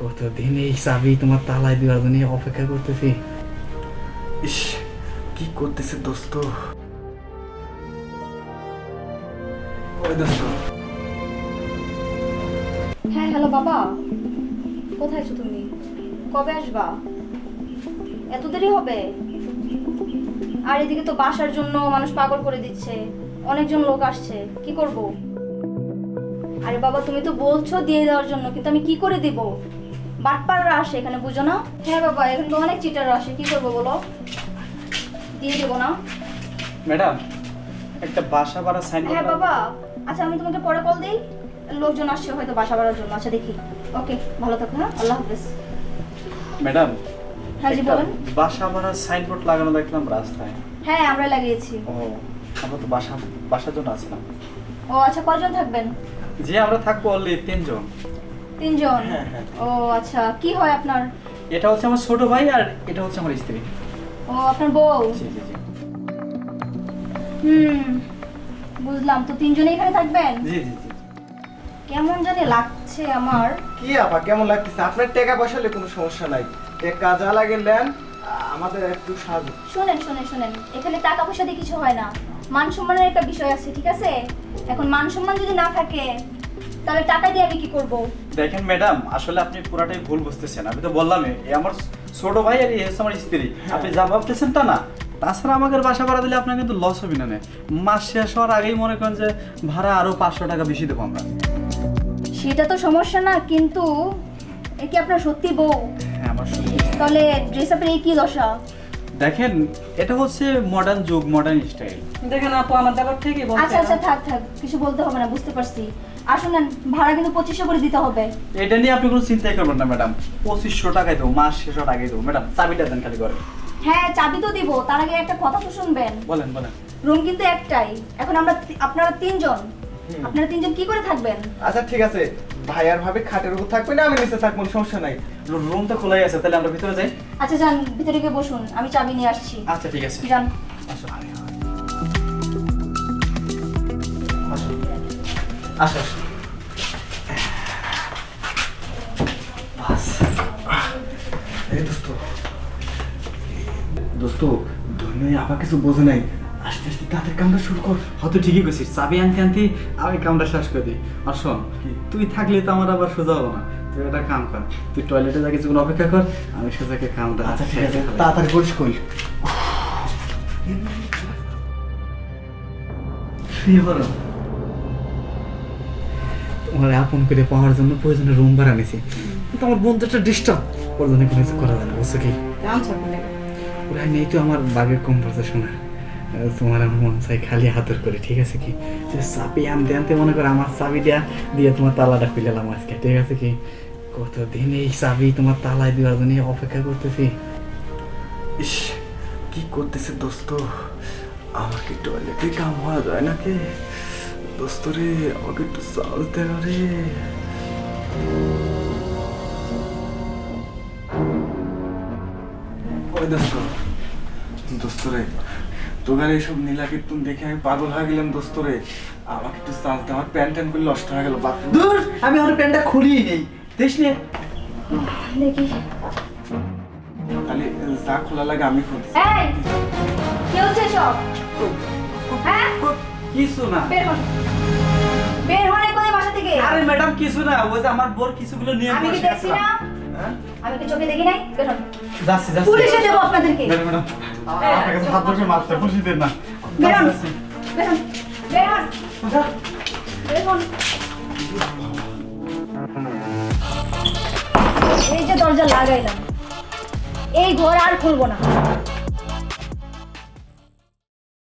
কতদিন এই চাবি তোমার তালায় দেওয়ার জন্য অপেক্ষা করতেছি। ইস, কি করতেছে দোস্ত? ওই দোস্ত। হ্যাঁ হ্যালো বাবা, কোথায় আছো তুমি? কবে আসবা? এত দেরি হবে? আর এদিকে তো বাসার জন্য মানুষ পাগল করে দিচ্ছে, অনেকজন লোক আসছে, কি করব? আরে বাবা তুমি তো বলছো দিয়ে দেওয়ার জন্য, কিন্তু আমি কি করে দিব? বাটপাড়ারা আসে এখানে, বুঝো না? হ্যাঁ বাবা, এখানে তো অনেক চিটার আসে, কি করবো বলো? দিয়ে দেবো না? ম্যাডাম, একটা বাসা ভাড়া সাইন। হ্যাঁ বাবা, আচ্ছা আমি তোমাকে পরে কল দিই, লোকজন আসছে হয়তো বাসা ভাড়ার জন্য। আচ্ছা দেখি। ওকে, ভালো থাকো, হ্যাঁ, আল্লাহ হাফেজ। ম্যাডাম, হ্যাঁ জি বলেন। বাসা ভাড়া সাইনবোর্ড লাগানো দেখলাম রাস্তায়। হ্যাঁ আমরা লাগিয়েছি। ও, আমরা তো বাসার জন্য আসলাম। ও আচ্ছা, কয়জন থাকবেন? জি, আমরা থাকবো অনলি 3 জন। 3 জন? হ্যাঁ, হ্যাঁ। ও আচ্ছা, কি হয় আপনার? এটা হচ্ছে আমার ছোট ভাই আর এটা হচ্ছে আমার স্ত্রী। ও আপনার বউ? জি জি জি। বুঝলাম। তো 3 জনই এখানে থাকবেন? জি জি জি। কেমন জানি লাগছে আমার। কি আপা কেমন লাগতেছে? আপনার টাকা পয়সা হলে কোনো সমস্যা নাই, টাকা যা লাগে নেন, আমাদের একটু সাহায্য। শুনেন শুনেন শুনেন, এখানে টাকা পয়সা দিয়ে কিছু হয় না, মান সম্মানের একটা বিষয় আছে, ঠিক আছে? এখন মান সম্মান যদি না থাকে তাহলে টাকা দিয়ে আমি কি করব? দেখেন ম্যাডাম, আসলে আপনি পুরাটাই ভুল বুঝতেছেন। আমি তো বললামই, এ আমার ছোট ভাই আর এই হচ্ছে আমার স্ত্রী। আপনি যা ভাবতেছেন তা না। তাছাড়া আমাদের বাসা ভাড়া দিলে আপনার কিন্তু লস হবে না। মাস শেষ হওয়ার আগেই মনে করেন যে ভাড়া আরো 500 টাকা বেশি দেবো আমরা। সেটা তো সমস্যা না, কিন্তু এ কি আপনার সত্যি বউ? হ্যাঁ, আমার সত্যি। তাহলে ড্রেস আপের এই কি দশা? দেখেন, এটা হচ্ছে মডার্ন যুগ, মডার্ন স্টাইল। দেখেন আপু, আমার দেবার ঠিকই বলছে। আচ্ছা আচ্ছা, থাক থাক, কিছু বলতে হবে না, বুঝতে পারছি। আর শুনেন, ভাড়া কিন্তু 2500 করে দিতে হবে। এটা নিয়ে আপনি কোনো চিন্তাই করবেন না ম্যাডাম। 2500 টাকায় দেবো, মাস শেষ হওয়ার আগেই দেবো। ম্যাডাম, চাবিটা দেন খালি করে। হ্যাঁ চাবি তো দিব, তার আগে একটা কথা তো শুনবেন। বলেন বলেন। রুম কিন্তু একটাই, এখন আপনারা 3 জন, আপনারা 3 জন কি করে থাকবেন? আচ্ছা ঠিক আছে, ভাই আর ভাবি খাটের উপর থাকবে না, আমি নিচে থাকবো, সমস্যা নাই। রুম তো খোলাই আছে, তাহলে আমরা ভিতরে যাই। আচ্ছা যান, ভিতরে গিয়ে বসুন, আমি চাবি নিয়ে আসছি। আচ্ছা ঠিক আছে। যান। আসো আসো আসো আসো। বাস। এই দোস্ত, দোস্ত ধন্যই আপা কিছু বোঝে নাই, আস্তে আস্তে তাদের কামটা শুরু কর। হয়তো ঠিকই করছিস, চাবি আনতে আনতে আমি কামটা শেষ করে দিই। আর শোন, তুই থাকলে তো আমার আবার সোজা হবো না। তুই একটা কাম কর, তুই টয়লেটে যা কিছুক্ষণ অপেক্ষা কর, আমি সোজাকে কামটা। আচ্ছা ঠিক আছে, তাড়াতাড়ি করিস কই। তোমার আপন করে পাওয়ার জন্য প্রয়োজনে রুম ভাড়া নিছি, কিন্তু আমার বন্ধুটা ডিস্টার্ব, ওর জন্য কোনো কিছু করা যায় না, বুঝছো কি? ওরা নেই তো আমার বাঘের কনভারসেশন। তোমার আমার মন চাই খালি হাতের করে, ঠিক আছে কি? তুই চাবি আনতে আনতে মনে করো আমার চাবি দিয়ে তোমার তালাটা খুলেলাম আজকে, ঠিক আছে কি? কতদিন এই চাবি তোমার তালায় দেওয়ার জন্য অপেক্ষা করতেছি। ইস, কি করতেছে দোস্ত? আমাকে টয়লেটে কাম হওয়া যায় নাকি? দোস্ত রে, আমাকে একটু সাহস দে না রে। ওই দোস্ত, দোস্ত রে, তোদের এইসব নীলা কীর্তন দেখে আমি পাগল হয়ে গেলাম। দোস্ত রে, আমাকে একটু চান্স দে, আমার প্যান্ট ট্যান্ট করে নষ্ট হয়ে গেল। দূর, আমি আমার প্যান্টটা খুলিই নেই, দেখ নে। দেখি। তাহলে যা খোলা লাগে আমি খুলছি। এই কি হচ্ছে সব? হ্যাঁ কিছু না। বের হন, বের হন কোথায় বাসা থেকে। আরে ম্যাডাম, কিছু না, ওই যে আমার বোর কিছুগুলো নিয়ে আমি কি বসে দেখছি আসলাম। না? হ্যাঁ? আমি কি চোখে দেখি নাই? বের হন, যাচ্ছি যাচ্ছি। পুলিশে দেবো আপনাদেরকে। ম্যাডাম ম্যাডাম, আপনার কাছে হাত ধরে মারতে খুশি দেন না। বের হন, যাচ্ছি, বের হন, বের হন, যাচ্ছি। বের হন। এই যে দরজা লাগাইলাম, এই ঘর আর খুলবো না।